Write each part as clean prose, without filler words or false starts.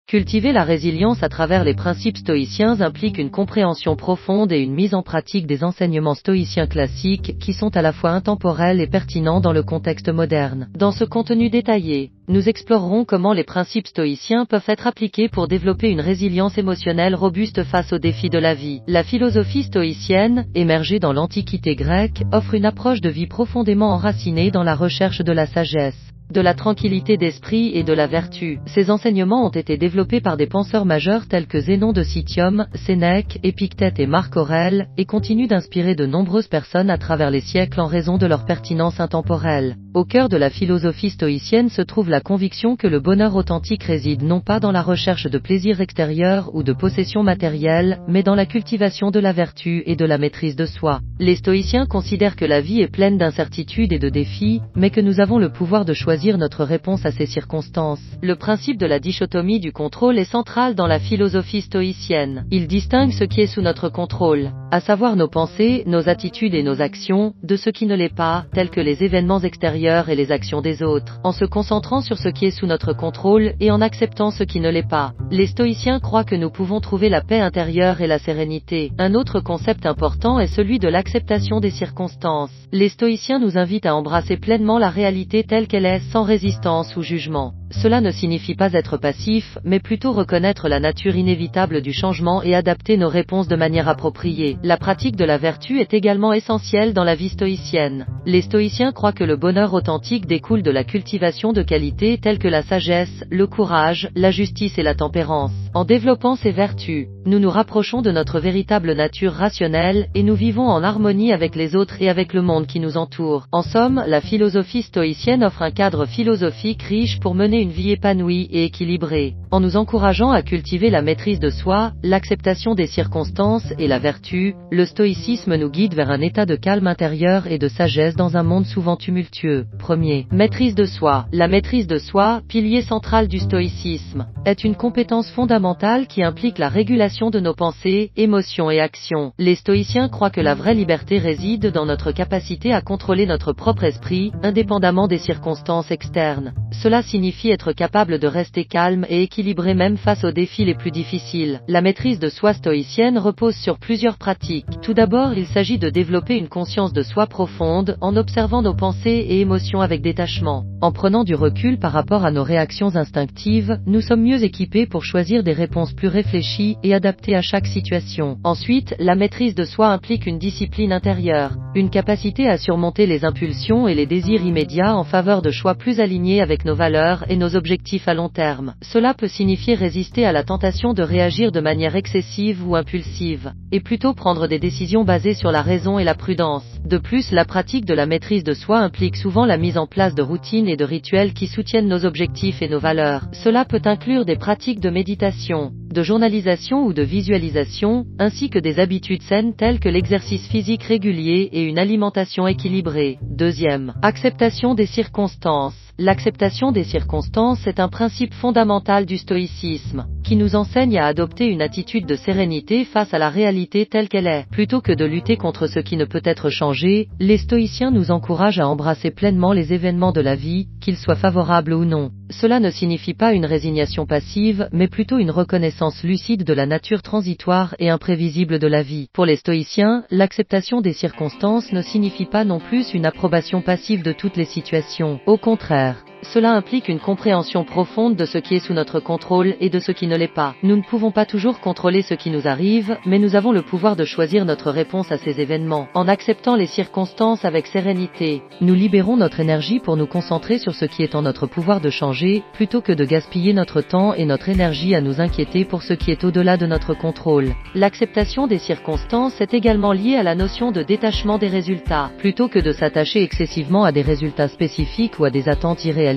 Cultiver la résilience à travers les principes stoïciens implique une compréhension profonde et une mise en pratique des enseignements stoïciens classiques qui sont à la fois intemporels et pertinents dans le contexte moderne. Dans ce contenu détaillé, nous explorerons comment les principes stoïciens peuvent être appliqués pour développer une résilience émotionnelle robuste face aux défis de la vie. La philosophie stoïcienne, émergée dans l'Antiquité grecque, offre une approche de vie profondément enracinée dans la recherche de la sagesse, de la tranquillité d'esprit et de la vertu. Ces enseignements ont été développés par des penseurs majeurs tels que Zénon de Citium, Sénèque, Épictète et Marc Aurèle, et continuent d'inspirer de nombreuses personnes à travers les siècles en raison de leur pertinence intemporelle. Au cœur de la philosophie stoïcienne se trouve la conviction que le bonheur authentique réside non pas dans la recherche de plaisirs extérieurs ou de possessions matérielles, mais dans la cultivation de la vertu et de la maîtrise de soi. Les stoïciens considèrent que la vie est pleine d'incertitudes et de défis, mais que nous avons le pouvoir de choisir notre réponse à ces circonstances. Le principe de la dichotomie du contrôle est central dans la philosophie stoïcienne. Il distingue ce qui est sous notre contrôle, à savoir nos pensées, nos attitudes et nos actions, de ce qui ne l'est pas, tels que les événements extérieurs et les actions des autres. En se concentrant sur ce qui est sous notre contrôle et en acceptant ce qui ne l'est pas, les stoïciens croient que nous pouvons trouver la paix intérieure et la sérénité. Un autre concept important est celui de l'acceptation des circonstances. Les stoïciens nous invitent à embrasser pleinement la réalité telle qu'elle est, sans résistance ou jugement. Cela ne signifie pas être passif, mais plutôt reconnaître la nature inévitable du changement et adapter nos réponses de manière appropriée. La pratique de la vertu est également essentielle dans la vie stoïcienne. Les stoïciens croient que le bonheur authentique découle de la cultivation de qualités telles que la sagesse, le courage, la justice et la tempérance. En développant ces vertus, nous nous rapprochons de notre véritable nature rationnelle et nous vivons en harmonie avec les autres et avec le monde qui nous entoure. En somme, la philosophie stoïcienne offre un cadre philosophique riche pour mener une vie épanouie et équilibrée. En nous encourageant à cultiver la maîtrise de soi, l'acceptation des circonstances et la vertu, le stoïcisme nous guide vers un état de calme intérieur et de sagesse dans un monde souvent tumultueux. Premier, maîtrise de soi. La maîtrise de soi, pilier central du stoïcisme, est une compétence fondamentale qui implique la régulation de nos pensées, émotions et actions. Les stoïciens croient que la vraie liberté réside dans notre capacité à contrôler notre propre esprit, indépendamment des circonstances externes. Cela signifie être capable de rester calme et équilibré même face aux défis les plus difficiles. La maîtrise de soi stoïcienne repose sur plusieurs pratiques. Tout d'abord, il s'agit de développer une conscience de soi profonde en observant nos pensées et émotions avec détachement. En prenant du recul par rapport à nos réactions instinctives, nous sommes mieux équipés pour choisir des réponses plus réfléchies et adaptées à chaque situation. Ensuite, la maîtrise de soi implique une discipline intérieure, une capacité à surmonter les impulsions et les désirs immédiats en faveur de choix plus alignés avec nos valeurs et nos objectifs à long terme. Cela peut signifier résister à la tentation de réagir de manière excessive ou impulsive, et plutôt prendre des décisions basées sur la raison et la prudence. De plus, la pratique de la maîtrise de soi implique souvent la mise en place de routines et de rituels qui soutiennent nos objectifs et nos valeurs. Cela peut inclure des pratiques de méditation, de journalisation ou de visualisation, ainsi que des habitudes saines telles que l'exercice physique régulier et une alimentation équilibrée. Deuxième, acceptation des circonstances. L'acceptation des circonstances est un principe fondamental du stoïcisme, qui nous enseigne à adopter une attitude de sérénité face à la réalité telle qu'elle est. Plutôt que de lutter contre ce qui ne peut être changé, les stoïciens nous encouragent à embrasser pleinement les événements de la vie, qu'ils soient favorables ou non. Cela ne signifie pas une résignation passive, mais plutôt une reconnaissance lucide de la nature transitoire et imprévisible de la vie. Pour les stoïciens, l'acceptation des circonstances ne signifie pas non plus une approbation passive de toutes les situations. Au contraire, cela implique une compréhension profonde de ce qui est sous notre contrôle et de ce qui ne l'est pas. Nous ne pouvons pas toujours contrôler ce qui nous arrive, mais nous avons le pouvoir de choisir notre réponse à ces événements. En acceptant les circonstances avec sérénité, nous libérons notre énergie pour nous concentrer sur ce qui est en notre pouvoir de changer, plutôt que de gaspiller notre temps et notre énergie à nous inquiéter pour ce qui est au-delà de notre contrôle. L'acceptation des circonstances est également liée à la notion de détachement des résultats. Plutôt que de s'attacher excessivement à des résultats spécifiques ou à des attentes irréalistes,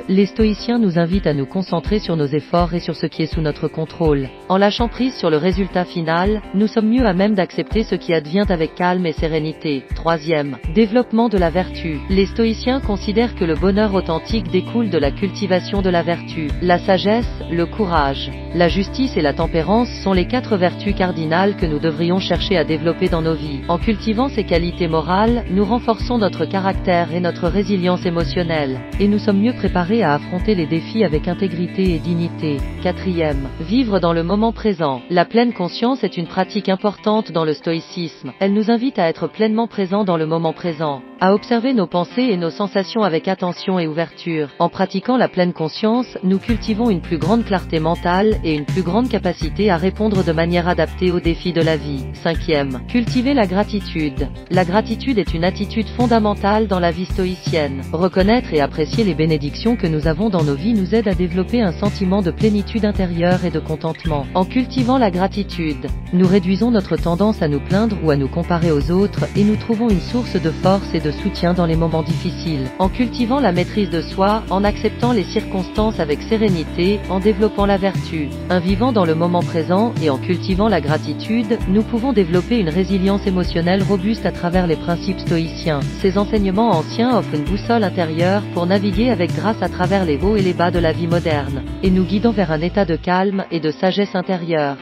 les stoïciens nous invitent à nous concentrer sur nos efforts et sur ce qui est sous notre contrôle. En lâchant prise sur le résultat final, nous sommes mieux à même d'accepter ce qui advient avec calme et sérénité. Troisième, développement de la vertu. Les stoïciens considèrent que le bonheur authentique découle de la cultivation de la vertu. La sagesse, le courage, la justice et la tempérance sont les 4 vertus cardinales que nous devrions chercher à développer dans nos vies. En cultivant ces qualités morales, nous renforçons notre caractère et notre résilience émotionnelle, et nous sommes sommes mieux préparés à affronter les défis avec intégrité et dignité. 4e. Vivre dans le moment présent. La pleine conscience est une pratique importante dans le stoïcisme. Elle nous invite à être pleinement présents dans le moment présent, à observer nos pensées et nos sensations avec attention et ouverture. En pratiquant la pleine conscience, nous cultivons une plus grande clarté mentale et une plus grande capacité à répondre de manière adaptée aux défis de la vie. 5e. Cultiver la gratitude. La gratitude est une attitude fondamentale dans la vie stoïcienne. Reconnaître et apprécier les bénédictions que nous avons dans nos vies nous aide à développer un sentiment de plénitude intérieure et de contentement. En cultivant la gratitude, nous réduisons notre tendance à nous plaindre ou à nous comparer aux autres et nous trouvons une source de force et de soutien dans les moments difficiles. En cultivant la maîtrise de soi, en acceptant les circonstances avec sérénité, en développant la vertu, en vivant dans le moment présent et en cultivant la gratitude, nous pouvons développer une résilience émotionnelle robuste à travers les principes stoïciens. Ces enseignements anciens offrent une boussole intérieure pour naviguer avec grâce à travers les hauts et les bas de la vie moderne, et nous guidant vers un état de calme et de sagesse intérieure.